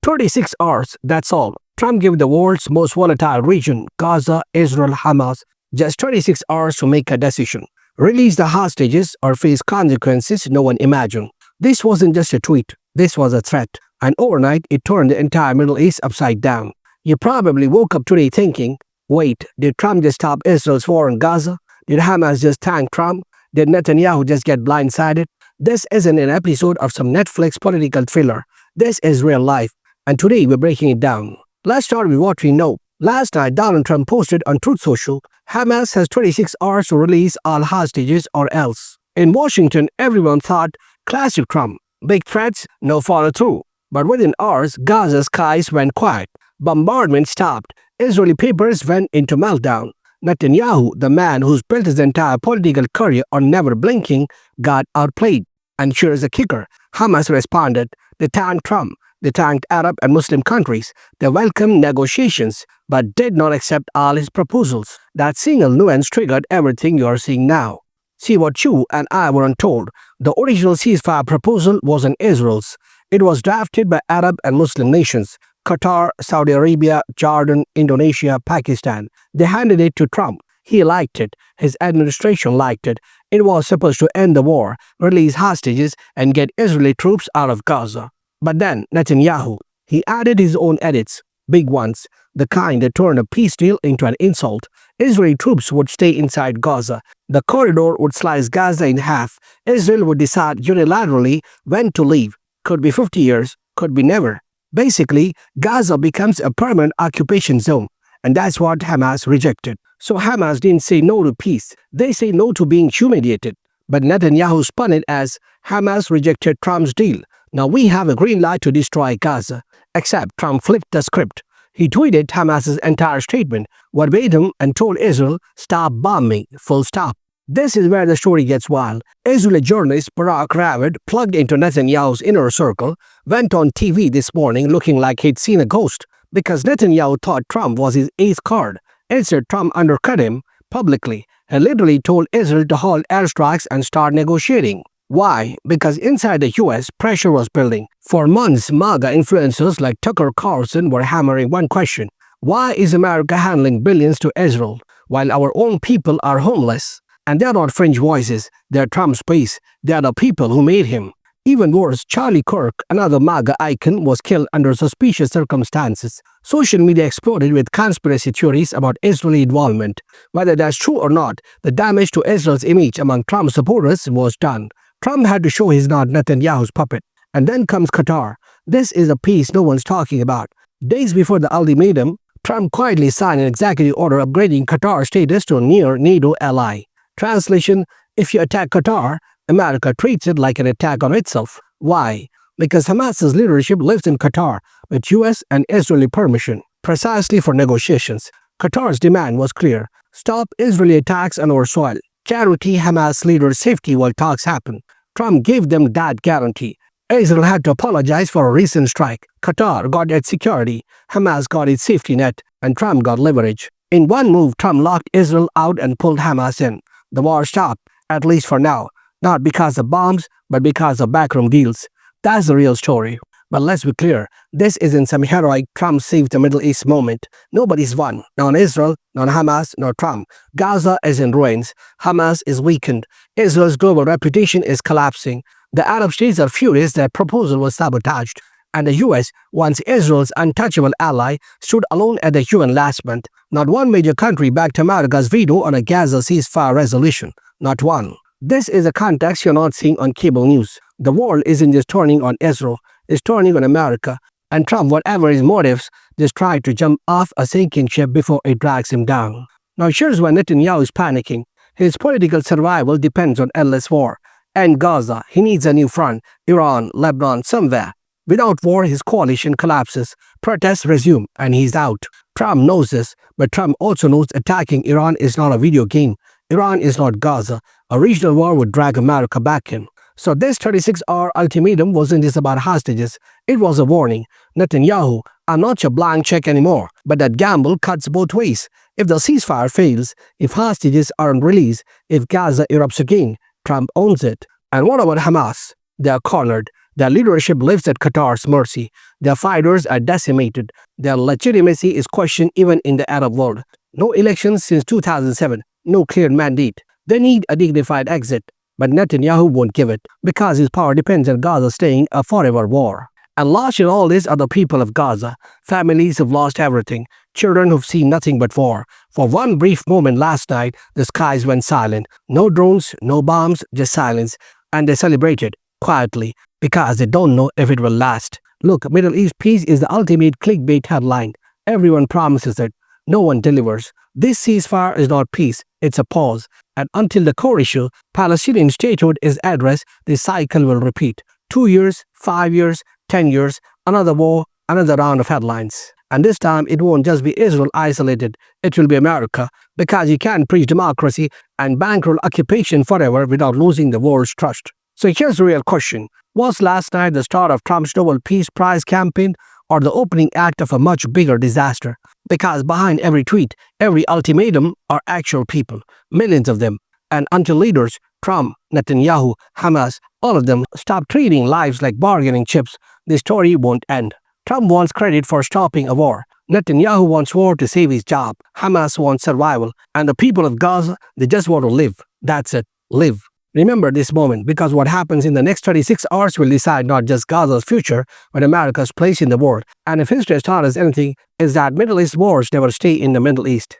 36 hours, that's all. Trump gave the world's most volatile region, Gaza, Israel, Hamas, just 36 hours to make a decision. Release the hostages or face consequences no one imagined. This wasn't just a tweet, this was a threat. And overnight, it turned the entire Middle East upside down. You probably woke up today thinking, wait, did Trump just stop Israel's war in Gaza? Did Hamas just thank Trump? Did Netanyahu just get blindsided? This isn't an episode of some Netflix political thriller. This is real life. And today we're breaking it down. Let's start with what we know. Last night, Donald Trump posted on Truth Social, Hamas has 26 hours to release all hostages or else. In Washington, everyone thought, classic Trump, big threats, no follow-through. But within hours, Gaza's skies went quiet. Bombardment stopped. Israeli papers went into meltdown. Netanyahu, the man who's built his entire political career on never blinking, got outplayed. And here's the kicker. Hamas responded. They thanked Trump. They thanked Arab and Muslim countries. They welcomed negotiations, but did not accept all his proposals. That single nuance triggered everything you are seeing now. See what you and I weren't told. The original ceasefire proposal wasn't Israel's. It was drafted by Arab and Muslim nations. Qatar, Saudi Arabia, Jordan, Indonesia, Pakistan. They handed it to Trump. He liked it. His administration liked it. It was supposed to end the war, release hostages, and get Israeli troops out of Gaza. But then Netanyahu, he added his own edits, big ones, the kind that turned a peace deal into an insult. Israeli troops would stay inside Gaza. The corridor would slice Gaza in half. Israel would decide unilaterally when to leave. Could be 50 years, could be never. Basically, Gaza becomes a permanent occupation zone. And that's what Hamas rejected. So Hamas didn't say no to peace. They say no to being humiliated. But Netanyahu spun it as Hamas rejected Trump's deal. Now we have a green light to destroy Gaza. Except Trump flipped the script. He tweeted Hamas's entire statement verbatim and told Israel, stop bombing, full stop. This is where the story gets wild. Israeli journalist Barak Ravid, plugged into Netanyahu's inner circle, went on TV this morning looking like he'd seen a ghost because Netanyahu thought Trump was his ace card. Instead, Trump undercut him publicly and literally told Israel to halt airstrikes and start negotiating. Why? Because inside the US, pressure was building. For months, MAGA influencers like Tucker Carlson were hammering one question. Why is America handling billions to Israel while our own people are homeless? And they're not fringe voices, they're Trump's base, they're the people who made him. Even worse, Charlie Kirk, another MAGA icon, was killed under suspicious circumstances. Social media exploded with conspiracy theories about Israeli involvement. Whether that's true or not, the damage to Israel's image among Trump supporters was done. Trump had to show he's not Netanyahu's puppet. And then comes Qatar. This is a piece no one's talking about. Days before the ultimatum, Trump quietly signed an executive order upgrading Qatar's status to a near NATO ally. Translation, if you attack Qatar, America treats it like an attack on itself. Why? Because Hamas's leadership lives in Qatar with US and Israeli permission, precisely for negotiations. Qatar's demand was clear. Stop Israeli attacks on our soil. Guarantee Hamas leaders' safety while talks happen. Trump gave them that guarantee. Israel had to apologize for a recent strike. Qatar got its security, Hamas got its safety net, and Trump got leverage. In one move, Trump locked Israel out and pulled Hamas in. The war stopped, at least for now. Not because of bombs, but because of backroom deals. That's the real story. But let's be clear, this isn't some heroic Trump saved the Middle East moment. Nobody's won. Not Israel, not Hamas, nor Trump. Gaza is in ruins. Hamas is weakened. Israel's global reputation is collapsing. The Arab states are furious that proposal was sabotaged. And the US, once Israel's untouchable ally, stood alone at the UN last month. Not one major country backed America's veto on a Gaza ceasefire resolution. Not one. This is a context you're not seeing on cable news. The world isn't just turning on Israel, it's turning on America. And Trump, whatever his motives, just tried to jump off a sinking ship before it drags him down. Now here's why Netanyahu is panicking. His political survival depends on endless war. And Gaza, he needs a new front. Iran, Lebanon, somewhere. Without war, his coalition collapses. Protests resume, and he's out. Trump knows this, but Trump also knows attacking Iran is not a video game. Iran is not Gaza. A regional war would drag America back in. So this 36-hour ultimatum wasn't just about hostages. It was a warning. Netanyahu, I'm not your blank check anymore. But that gamble cuts both ways. If the ceasefire fails, if hostages aren't released, if Gaza erupts again, Trump owns it. And what about Hamas? They are cornered. Their leadership lives at Qatar's mercy. Their fighters are decimated. Their legitimacy is questioned even in the Arab world. No elections since 2007. No clear mandate. They need a dignified exit. But Netanyahu won't give it because his power depends on Gaza staying a forever war. And lost in all this are the people of Gaza, families who've lost everything, children who've seen nothing but war. For one brief moment last night, the skies went silent. No drones, no bombs, just silence. And they celebrated quietly because they don't know if it will last. Look, Middle East peace is the ultimate clickbait headline. Everyone promises it. No one delivers. This ceasefire is not peace, it's a pause. And until the core issue, Palestinian statehood, is addressed, this cycle will repeat. 2 years, 5 years, 10 years, another war, another round of headlines. And this time, it won't just be Israel isolated, it will be America, because you can't preach democracy and bankroll occupation forever without losing the world's trust. So here's the real question. Was last night the start of Trump's Nobel Peace Prize campaign or the opening act of a much bigger disaster? Because behind every tweet, every ultimatum are actual people, millions of them. And until leaders, Trump, Netanyahu, Hamas, all of them stop treating lives like bargaining chips, the story won't end. Trump wants credit for stopping a war. Netanyahu wants war to save his job. Hamas wants survival. And the people of Gaza, they just want to live. That's it. Live. Remember this moment, because what happens in the next 36 hours will decide not just Gaza's future, but America's place in the world. And if history has taught us anything, it's that Middle East wars never stay in the Middle East.